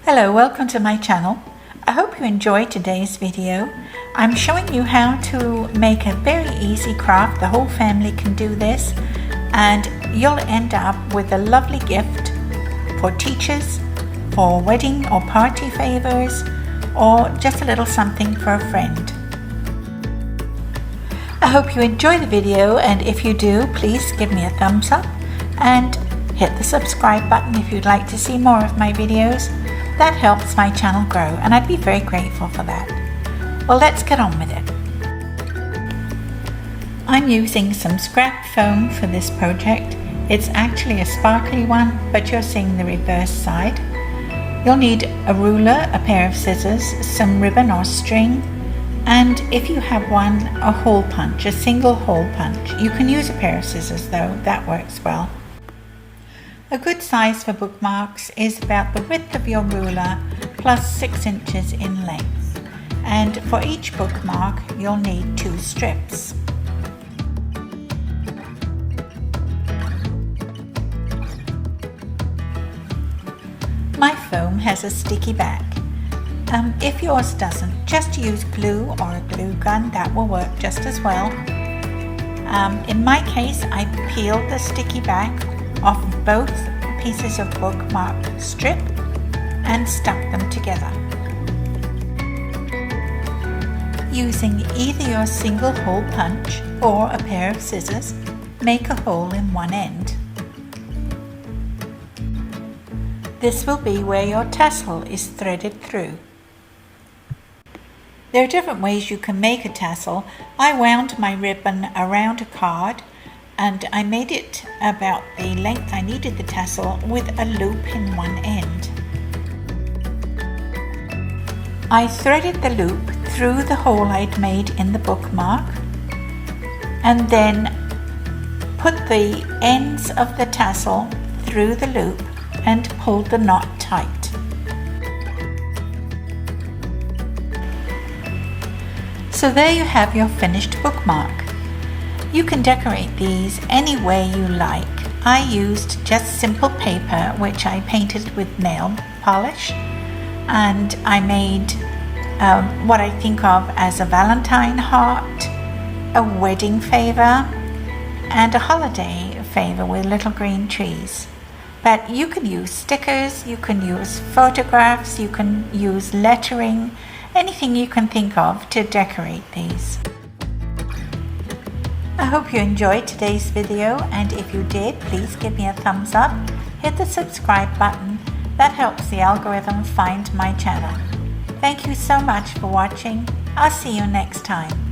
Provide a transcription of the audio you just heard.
Hello, welcome to my channel. I hope you enjoyed today's video. I'm showing you how to make a very easy craft. The whole family can do this and you'll end up with a lovely gift for teachers, for wedding or party favors, or just a little something for a friend. I hope you enjoy the video, and if you do, please give me a thumbs up and hit the subscribe button if you'd like to see more of my videos. That helps my channel grow and I'd be very grateful for that. Well, let's get on with it. I'm using some scrap foam for this project. It's actually a sparkly one, but you're seeing the reverse side. You'll need a ruler, a pair of scissors, some ribbon or string, and if you have one, a hole punch, a single hole punch. You can use a pair of scissors though, that works well. A good size for bookmarks is about the width of your ruler plus 6 inches in length. And for each bookmark, you'll need 2 strips. My foam has a sticky back. If yours doesn't, just use glue or a glue gun, that will work just as well. In my case, I peeled the sticky back off both pieces of bookmark strip and stuck them together. Using either your single hole punch or a pair of scissors, make a hole in one end. This will be where your tassel is threaded through. There are different ways you can make a tassel. I wound my ribbon around a card and I made it about the length I needed the tassel with a loop in one end. I threaded the loop through the hole I'd made in the bookmark and then put the ends of the tassel through the loop and pulled the knot tight. So there you have your finished bookmark. You can decorate these any way you like. I used just simple paper which I painted with nail polish, and I made what I think of as a Valentine heart, a wedding favor, and a holiday favor with little green trees. But you can use stickers, you can use photographs, you can use lettering, anything you can think of to decorate these. I hope you enjoyed today's video, and if you did, please give me a thumbs up, hit the subscribe button. That helps the algorithm find my channel. Thank you so much for watching. I'll see you next time.